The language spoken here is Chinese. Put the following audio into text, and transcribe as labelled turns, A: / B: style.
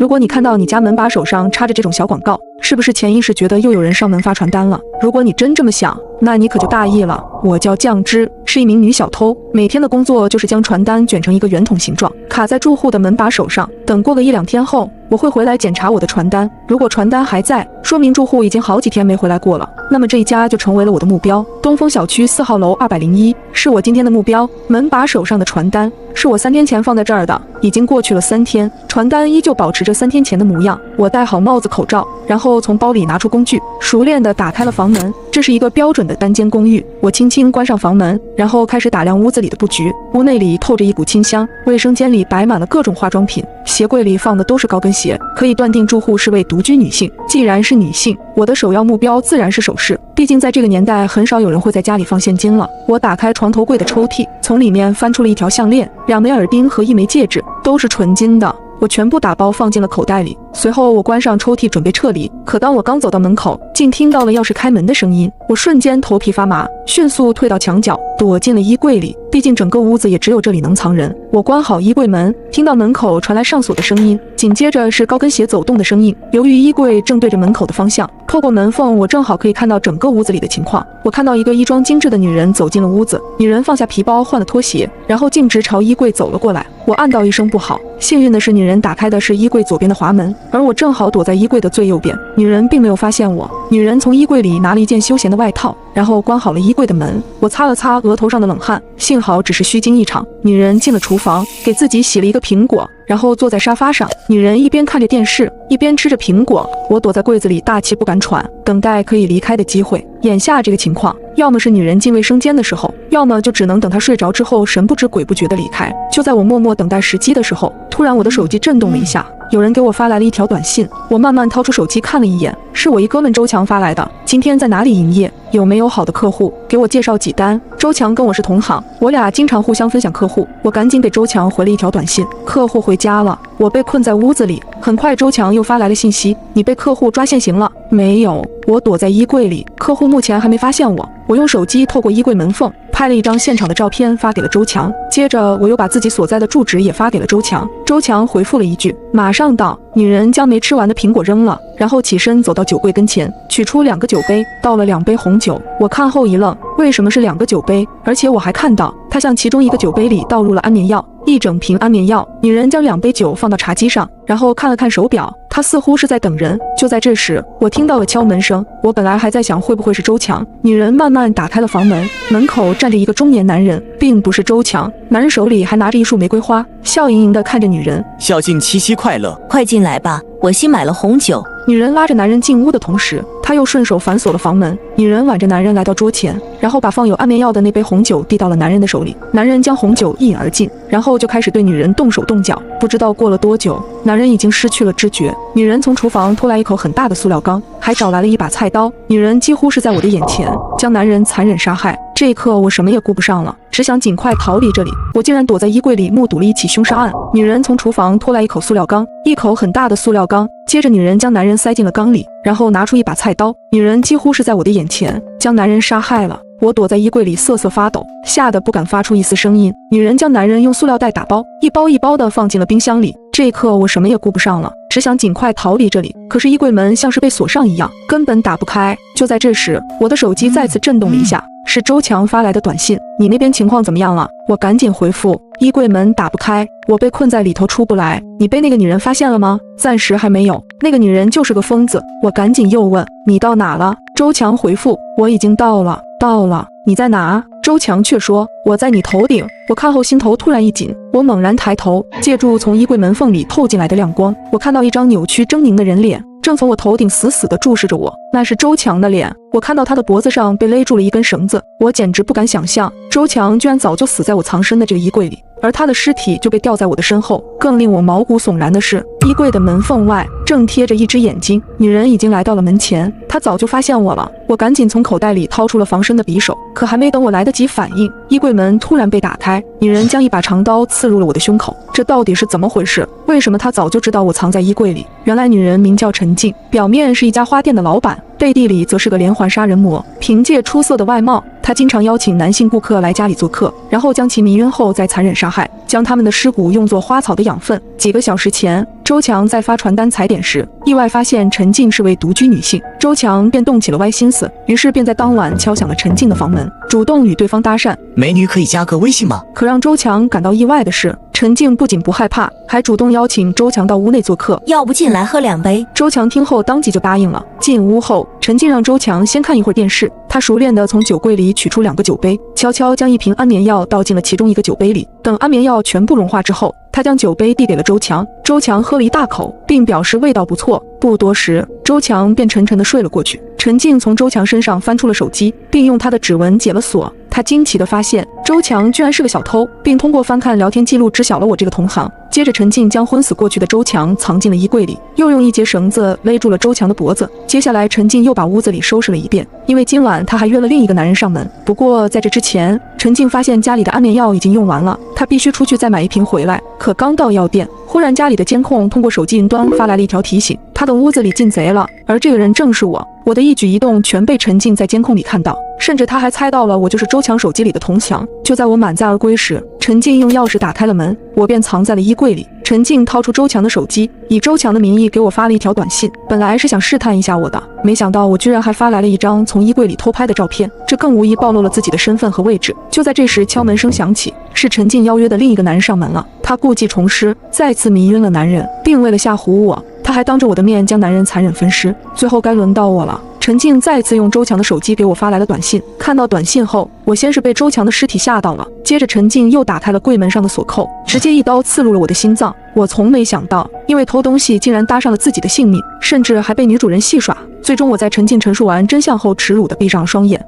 A: 如果你看到你家门把手上插着这种小广告，是不是潜意识觉得又有人上门发传单了？如果你真这么想，那你可就大意了。我叫酱汁，是一名女小偷，每天的工作就是将传单卷成一个圆筒形状，卡在住户的门把手上。等过个1-2天后，我会回来检查我的传单，如果传单还在，说明住户已经好几天没回来过了，那么这一家就成为了我的目标。东风小区4号楼201是我今天的目标。门把手上的传单是我3天前放在这儿的，已经过去了3天，传单依旧保持着3天前的模样。我戴好帽子口罩，然后从包里拿出工具，熟练地打开了房门。这是一个标准的单间公寓，我轻轻关上房门，然后开始打量屋子里的布局。屋内里透着一股清香，卫生间里摆满了各种化妆品，鞋柜里放的都是高跟鞋，可以断定住户是位独居女性。既然是女性，我的首要目标自然是首饰，毕竟在这个年代很少有人会在家里放现金了。我打开床头柜的抽屉，从里面翻出了一条项链、2枚耳钉和1枚戒指，都是纯金的。我全部打包放进了口袋里，随后我关上抽屉准备撤离，可当我刚走到门口，竟听到了钥匙开门的声音。我瞬间头皮发麻，迅速退到墙角，躲进了衣柜里，毕竟整个屋子也只有这里能藏人。我关好衣柜门，听到门口传来上锁的声音，紧接着是高跟鞋走动的声音。由于衣柜正对着门口的方向，透过门缝我正好可以看到整个屋子里的情况。我看到一个衣装精致的女人走进了屋子，女人放下皮包，换了拖鞋，然后径直朝衣柜走了过来。我暗道一声不好，幸运的是女人打开的是衣柜左边的滑门，而我正好躲在衣柜的最右边，女人并没有发现我。女人从衣柜里拿了一件休闲的外套，然后关好了衣柜的门。我擦了擦额头上的冷汗，幸好只是虚惊一场。女人进了厨房，给自己洗了一个苹果，然后坐在沙发上。女人一边看着电视，一边吃着苹果。我躲在柜子里大气不敢喘，等待可以离开的机会。眼下这个情况，要么是女人进卫生间的时候，要么就只能等她睡着之后神不知鬼不觉地离开。就在我默默等待时机的时候，突然我的手机震动了一下，有人给我发来了一条短信。我慢慢掏出手机看了一眼，是我一哥们周强发来的。今天在哪里营业？有没有好的客户？给我介绍几单。周强跟我是同行，我俩经常互相分享客户。我赶紧给周强回了一条短信：客户回家了，我被困在屋子里。很快周强又发来了信息：你被客户抓现行了。没有，我躲在衣柜里，客户目前还没发现我。我用手机透过衣柜门缝拍了一张现场的照片发给了周强，接着我又把自己所在的住址也发给了周强。周强回复了一句：马上到。女人将没吃完的苹果扔了，然后起身走到酒柜跟前，取出2个酒杯，倒了2杯红酒。我看后一愣，为什么是2个酒杯？而且我还看到她向其中一个酒杯里倒入了安眠药，1整瓶安眠药。女人将2杯酒放到茶几上，然后看了看手表，她似乎是在等人。就在这时，我听到了敲门声。我本来还在想会不会是周强，女人慢慢打开了房门，门口站着一个中年男人，并不是周强。男人手里还拿着一束玫瑰花，笑盈盈地看着女人。
B: 孝敬七夕快乐，
C: 快进来吧，我新买了红酒。
A: 女人拉着男人进屋的同时，她又顺手反锁了房门。女人挽着男人来到桌前，然后把放有安眠药的那杯红酒递到了男人的手里。男人将红酒一饮而尽，然后就开始对女人动手动脚。不知道过了多久，男人已经失去了知觉。女人从厨房拖来一口很大的塑料缸，还找来了一把菜刀。女人几乎是在我的眼前将男人残忍杀害。这一刻我什么也顾不上了，只想尽快逃离这里。我竟然躲在衣柜里目睹了一起凶杀案。女人从厨房拖来一口塑料缸，一口很大的塑料缸，接着女人将男人塞进了缸里，然后拿出一把菜刀。女人几乎是在我的眼前将男人杀害了。我躲在衣柜里瑟瑟发抖，吓得不敢发出一丝声音。女人将男人用塑料袋打包，一包一包的放进了冰箱里。这一刻我什么也顾不上了，只想尽快逃离这里。可是衣柜门像是被锁上一样，根本打不开。就在这时，我的手机再次震动了一下，是周强发来的短信：你那边情况怎么样了？我赶紧回复：衣柜门打不开，我被困在里头出不来。你被那个女人发现了吗？暂时还没有，那个女人就是个疯子。我赶紧又问：你到哪了？周强回复：我已经到了。你在哪？周强却说：我在你头顶。我看后心头突然一紧，我猛然抬头，借助从衣柜门缝里透进来的亮光，我看到一张扭曲狰狞的人脸正从我头顶死死地注视着我。那是周强的脸，我看到他的脖子上被勒住了一根绳子。我简直不敢想象，周强居然早就死在我藏身的这个衣柜里，而他的尸体就被吊在我的身后。更令我毛骨悚然的是，衣柜的门缝外正贴着一只眼睛。女人已经来到了门前，她早就发现我了。我赶紧从口袋里掏出了防身的匕首，可还没等我来得及反应，衣柜门突然被打开，女人将一把长刀刺入了我的胸口。这这到底是怎么回事？为什么他早就知道我藏在衣柜里？原来女人名叫陈静，表面是一家花店的老板，背地里则是个连环杀人魔。凭借出色的外貌，他经常邀请男性顾客来家里做客，然后将其迷晕后再残忍杀害，将他们的尸骨用作花草的养分。几个小时前，周强在发传单踩点时，意外发现陈静是位独居女性，周强便动起了歪心思，于是便在当晚敲响了陈静的房门，主动与对方搭讪。
B: 美女可以加个微信吗？
A: 可让周强感到意外的是，陈静不仅不害怕，还主动邀请周强到屋内做客。
C: 要不进来喝2杯？
A: 周强听后当即就答应了。进屋后，陈静让周强先看一会儿电视，他熟练地从酒柜里取出2个酒杯，悄悄将一瓶安眠药倒进了其中一个酒杯里。等安眠药全部融化之后，他将酒杯递给了周强。周强喝了一大口，并表示味道不错。不多时，周强便沉沉地睡了过去。陈静从周强身上翻出了手机，并用他的指纹解了锁。他惊奇地发现，周强居然是个小偷，并通过翻看聊天记录知晓了我这个同行。接着，陈静将昏死过去的周强藏进了衣柜里，又用一节绳子勒住了周强的脖子。接下来，陈静又把屋子里收拾了一遍，因为今晚他还约了另一个男人上门。不过在这之前，陈静发现家里的安眠药已经用完了，他必须出去再买一瓶回来。可刚到药店，忽然家里的监控通过手机云端发来了一条提醒，他的屋子里进贼了，而这个人正是我。我的一举一动全被陈静在监控里看到，甚至他还猜到了我就是周强手机里的铜墙。就在我满载而归时，陈静用钥匙打开了门，我便藏在了衣柜里。陈静掏出周强的手机，以周强的名义给我发了一条短信，本来是想试探一下我的，没想到我居然还发来了一张从衣柜里偷拍的照片，这更无疑暴露了自己的身份和位置。就在这时，敲门声响起，是陈静邀约的另一个男人上门了。他故技重施，再次迷晕了男人，并为了吓唬我，他还当着我的面将男人残忍分尸。最后该轮到我了。陈静再次用周强的手机给我发来了短信，看到短信后，我先是被周强的尸体吓到了，接着陈静又打开了柜门上的锁扣，直接一刀刺入了我的心脏。我从没想到，因为偷东西竟然搭上了自己的性命，甚至还被女主人戏耍。最终我在陈静陈述完真相后，耻辱地闭上了双眼。